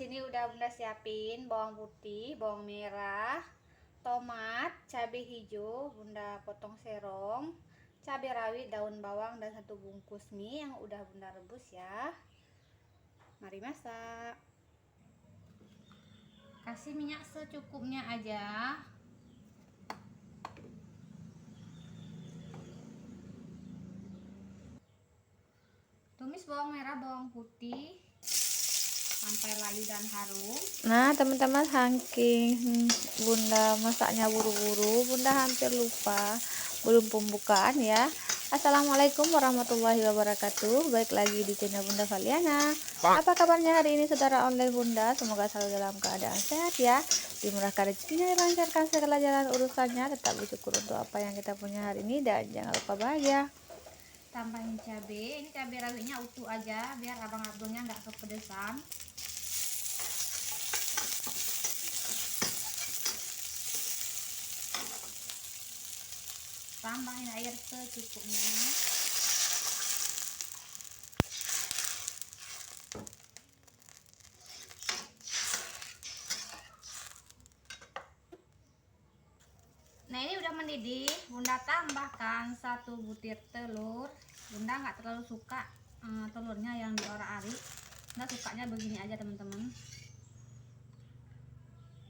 sini udah Bunda siapin bawang putih, bawang merah, tomat, cabai hijau, Bunda potong serong, cabai rawit, daun bawang, dan 1 bungkus mie yang udah Bunda rebus ya. Mari masak. Kasih minyak secukupnya aja. Tumis bawang merah, bawang putih sampai layu dan harum. Nah teman-teman, saking Bunda masaknya buru-buru, Bunda hampir lupa belum pembukaan ya. Assalamualaikum warahmatullahi wabarakatuh. Baik lagi di channel Bunda Valiana. Apa kabarnya hari ini saudara online Bunda? Semoga selalu dalam keadaan sehat ya, dimurahkan rezekinya, dilancarkan segala jalan urusannya. Tetap bersyukur untuk apa yang kita punya hari ini, dan jangan lupa bahagia. Tambahin cabai, ini cabai rawitnya utuh aja biar abang Abdulnya nggak kepedesan. Tambahin air secukupnya. Nah ini udah mendidih, Bunda tambahkan 1 butir telur. Bunda nggak terlalu suka telurnya yang diorak-arik. Bunda sukanya begini aja teman-teman.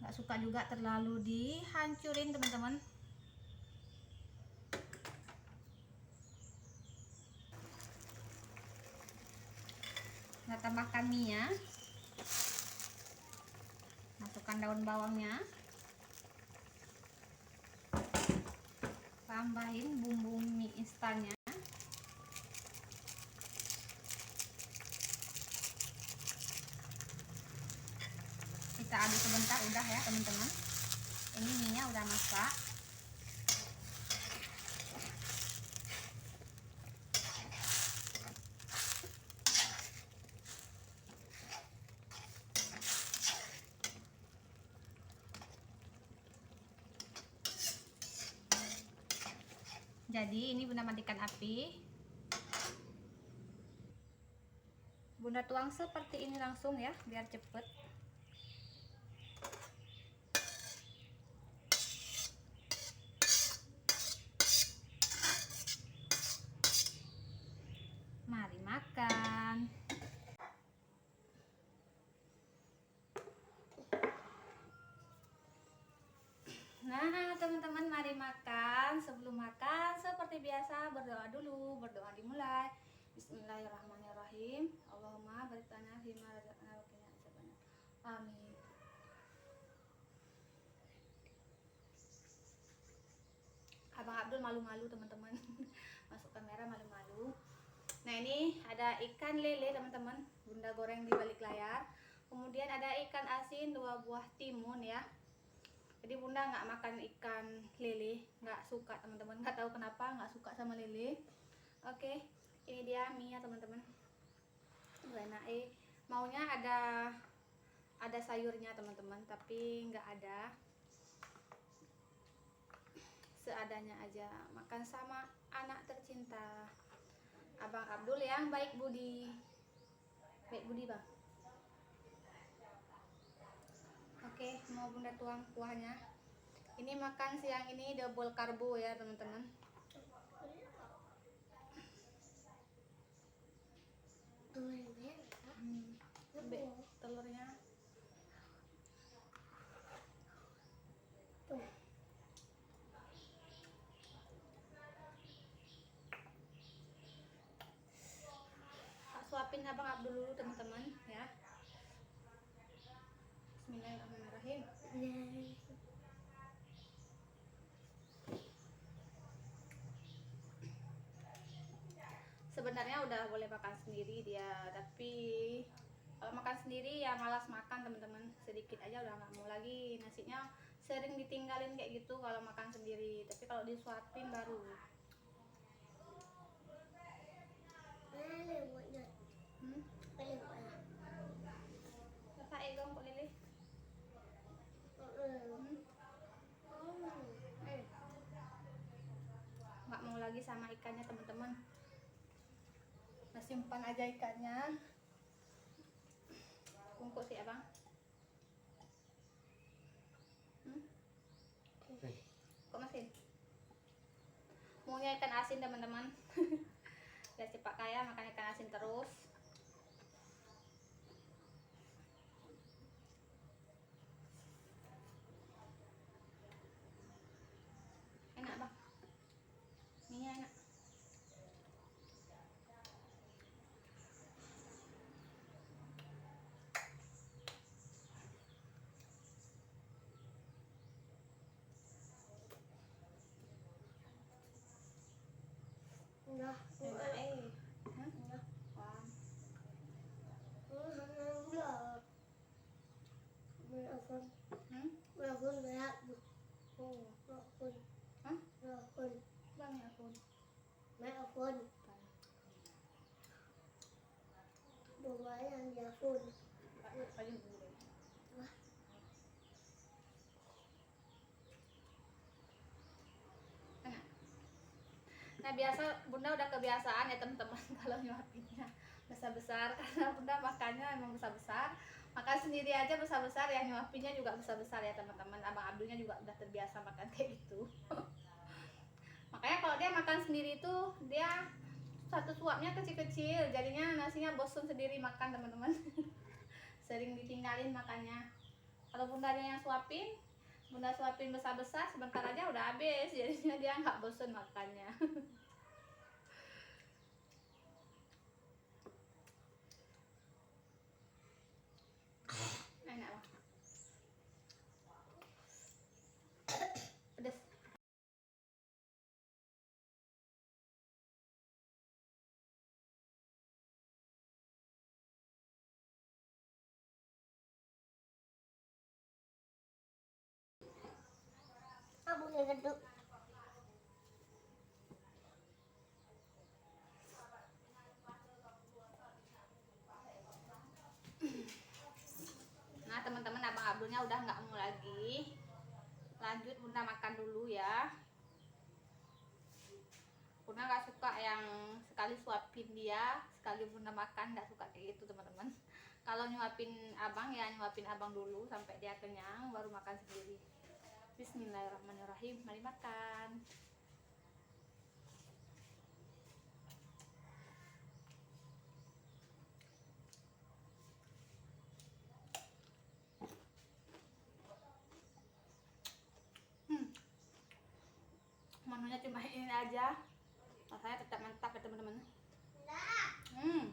Nggak suka juga terlalu dihancurin teman-teman. Nah tambahkan mie-nya, masukkan daun bawangnya, tambahin bumbu mie instannya, kita aduk sebentar udah ya teman-teman. Ini mie-nya udah masak. Jadi ini Bunda matikan api. Bunda tuang seperti ini langsung ya, biar cepet. Mari makan. Nah teman-teman, mari makan. Sebelum makan seperti biasa berdoa dulu. Berdoa dimulai. Bismillahirrahmanirrahim. Allahumma barik lana fima razaqtana wa qina adzabannar. Amin. Abang Abdul malu-malu teman-teman. Masuk kamera malu-malu. Nah ini ada ikan lele teman-teman, Bunda goreng di balik layar. Kemudian ada ikan asin 2 buah timun ya. Jadi Bunda nggak makan ikan lele, nggak suka teman-teman, nggak tahu kenapa nggak suka sama lele. Oke, ini dia mie teman-teman. Enak maunya ada sayurnya teman-teman, tapi nggak ada. Seadanya aja, makan sama anak tercinta Abang Abdul yang baik budi. Baik budi bang. Oke, mau Bunda tuang kuahnya. Ini makan siang ini double karbo ya teman-teman. Telurnya suapin Abang Abdul dulu teman-teman ya. Bismillahirrahmanirrahim. Sebenarnya udah boleh makan sendiri dia, tapi kalau makan sendiri ya malas makan teman-teman. Sedikit aja udah nggak mau lagi. Nasinya sering ditinggalin kayak gitu kalau makan sendiri, tapi kalau disuapin baru. Bapak egong kok Lili. Nggak mau lagi sama ikannya teman-teman. Nah simpan aja ikannya. Bungkus ya bang. sukanya ikan asin teman-teman. Ya si Pak Kaya makan ikan asin terus. Enak bang, minyak enak. Enggak, Enak Hah? enggak. Wah. Enggak. Melepon, Hmm? melepon berat. Oh. Melepon, Hah? melepon, Bang ya pun. melepon. Lumayan ya pun. Paling dulu. Enak. Nah biasa bunda udah kebiasaan ya teman-teman kalau nyuapinnya besar-besar karena bunda makannya emang besar-besar, makan sendiri aja besar-besar, yang nyuapinnya juga besar-besar ya teman-teman. Abang Abdulnya juga udah terbiasa makan kayak gitu. Makanya kalau dia makan sendiri tuh dia satu suapnya kecil-kecil, jadinya nasinya bosan sendiri makan teman-teman. Sering ditinggalin makannya. Kalau bundanya yang suapin, bunda suapin besar-besar sebentar aja udah habis, jadinya dia nggak bosan makannya. Enak lah. Pedes. Aku yang geduk. Nah teman-teman, abang Abdulnya udah nggak mau lagi, lanjut bunda makan dulu ya. Bunda nggak suka yang sekali suapin dia sekali bunda makan, nggak suka kayak gitu teman-teman. Kalau nyuapin abang ya nyuapin abang dulu sampai dia kenyang baru makan sendiri. Bismillahirrahmanirrahim, mari makan. Menunya cuma ini aja, rasanya tetap mantap ya teman-teman. Hmm.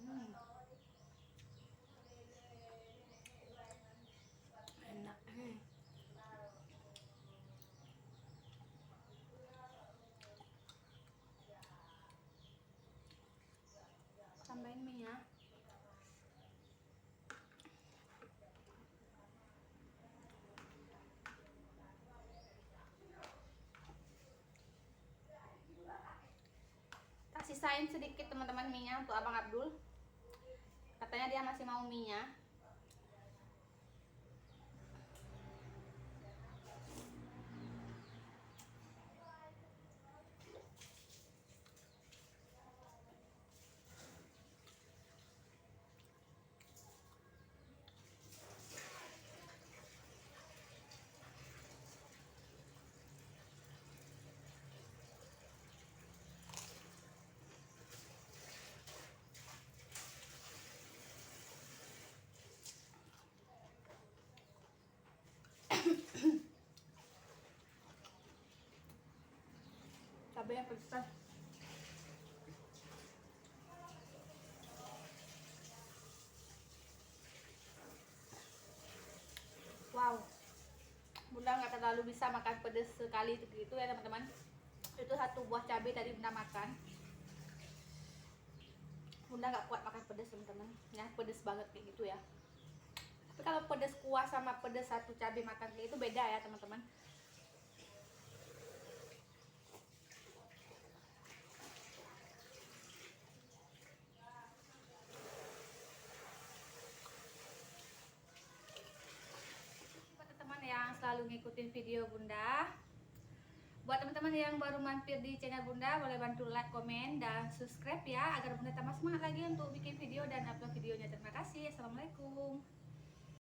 Hmm. Enak. Tambahin minyak. Tak sisain sedikit teman-teman minyak untuk abang Abdul, katanya dia masih mau minyak. Cabenya pedes. Wow, Bunda nggak terlalu bisa makan pedas sekali gitu ya teman-teman. Itu 1 buah cabai tadi Bunda makan. Bunda nggak kuat makan pedas teman-teman, ya pedas banget kayak gitu ya. Tapi kalau pedas kuah sama pedas 1 cabai makan kayak itu beda ya teman-teman. Buat teman-teman yang selalu ngikutin video Bunda, buat teman-teman yang baru mampir di channel Bunda, boleh bantu like, komen, dan subscribe ya, agar Bunda tambah semangat lagi untuk bikin video dan upload videonya. Terima kasih. Assalamualaikum.